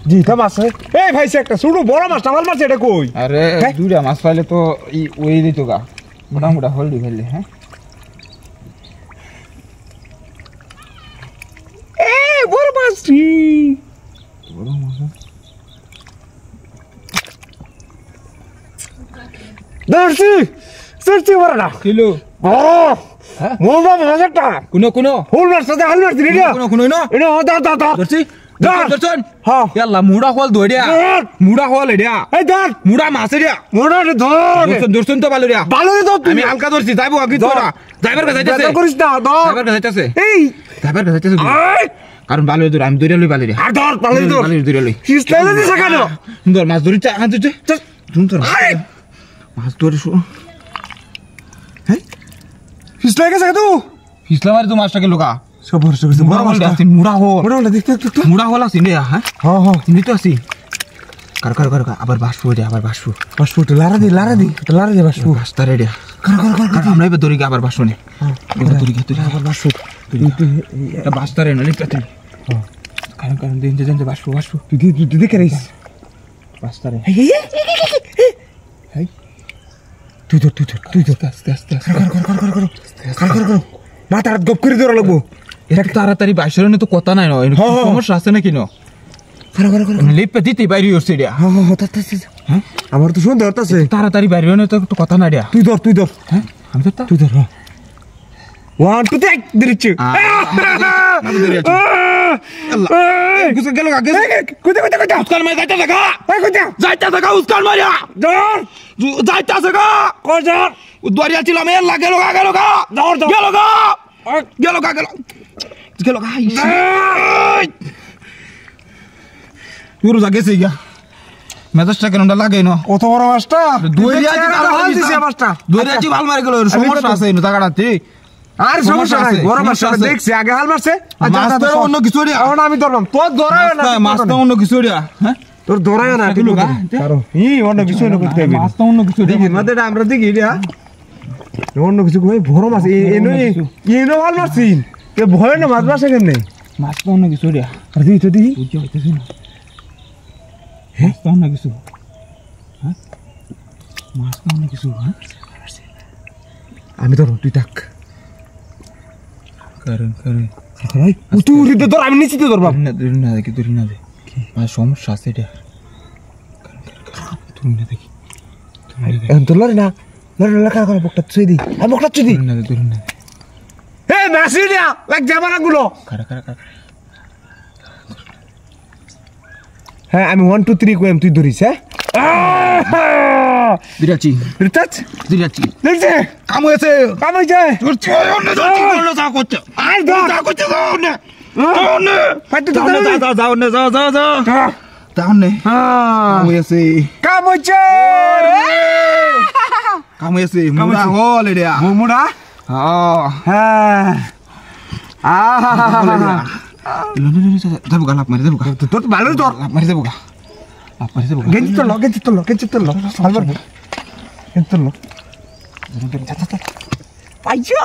জি তো মাছ এই ভাই একটা ছোট বড় মাছ টামাল মাছ এটা কই আরে দুইটা মাছ পাইলে তো ওই দিত গা মোটা হলদি ফেললে হ্যাঁ বড় মাছ বড় মাছ ধরছি বড় না কিলো হ্যাঁ মোটা মাছ একটা কোন ফুল মাছ সাথে হাল মাছ দিলি না কোন না এটা ধর ধরছি দর্শন হ্যাঁ ইয়াল্লা মুড়া হল ধরিয়া মুড়া হল এডিয়া এই ধর মুড়া মাছ এডিয়া মোটা ধর দর্শন তো ভালো রিয়া ভালো রে তো আমি হালকা ধরছি যাইবো আগে তোরা ড্রাইভার কাছে যাইতেছে ধর করিস না ধর ড্রাইভার কাছে যাইতেছে এই ড্রাইভার কাছে যাইতেছে কারণ ভালো ধর আমি ধরে লই ভালো রে আর ধর ভালো ধর ধরে লই সিস্টেমে দিছ কেন সুন্দর মাছ ধরি চা আনতে শুন তোর মাছ ধরে শো হ্যাঁ ফিসলা গেছে তো ফিসলা মারি তো মাছটাকে লোকা সব ভরসা করছে বড় মাছ আছে মুড়া হল মোটা দেখতে তো মুড়া হল আছে নে হ্যাঁ হ্যাঁ হ্যাঁ চিনি তো আছি কার আবার বাসপো রে আবার বাসপো পাসপোর্ট লারা দি পাসপোর্ট রাস্তা রেডি কর আমরা এবার দড়ি আবার বাসো নে এবার দড়ি আবার পাসপোর্ট এটা বাস্তা রে নলি তাতে কারণ দিন যে বাসপো তুই দেখে রাইস বাস্তা রে এই তুই ধর আস্তে কর মাথা গপ করে ধরা লাগবো এটা তাড়াতাড়ি বাইশের তো কথা নাই নয় সমস্যা আছে নাকি ন কর লিপে দিতে বাইরে হচ্ছে রে হ্যাঁ আমার তো সুন্দর হতাছে তাড়াতাড়ি বাইরে হনে তো কথা নাই রে তুই ধর হ্যাঁ আমি তো তুই ধর 1 2 3 দিচ্ছি গুছে গেল আগে কোথা উস্কান মারি যাইতা দেখা কোথা যাইতা দেখা উস্কান মারিয়া ধর যাইতা দেখা কই ধর দরিয়া ছিলাম এ লাগে লগা গেল গা ধর গেল গা পুরো জাগেছে গিয়া মেজাজটা কেন লাগে না কত বড় মাছটা দরিয়াছি ভাল মারি গেল সমস্যা আছে না জায়গাটাতে আর সমস্যা নাই বড় মাছটা দেখছি আগে হাল মারছে মাছ তো অন্য কিছু রে এখন আমি ধরলাম তোর ধরায় না মাছ তো অন্য কিছু রে হ্যাঁ তোর ধরায় না তুই লোক কারো অন্য কিছু না করতে হবে মাছ তো অন্য কিছু দেখি মাদেটা আমরা দেখি রে অন্য কিছু কই বড় মাছ এনো হাল মারছি কে ভয় না মাছ মাছ কেমনে মাছ তো অন্য কিছু রে আর তুই তো দেখি বুঝতে হইতেছে না মাছ তো অন্য কিছু হ্যাঁ মাছ তো অন্য কিছু হ্যাঁ আমি ধর তুই থাক কারণ ভাই তুই ধর আমি নিচে ধরবাম না দেখি ধরি না দেখি মাছ সমস্যা আছে এটা তুমি না দেখি এখন তো লড়ে না কার বকটা চুই দি আমি বকটা চুই দি ধরি না এ মাসি না লাগ জামানা গুলো কারা হ্যাঁ আমি 1 2 3 কইম তুই ধরিস হ্যাঁ দিরাছি দেখছে কাম হয়েছে ধরছে অন্য যা করছে আর ধর যা করছে অন্য ফাইতে যাও নে কাম হয়েছে মুড়া হল রে মুড়া হ্যাঁ যাবো গা লাভ মারি যাবো গা তোর ভালো তোর লাভ মারি যাবো গা গেঞ্জি তো লো ভালো গেঞ্জি তো লো পাইছো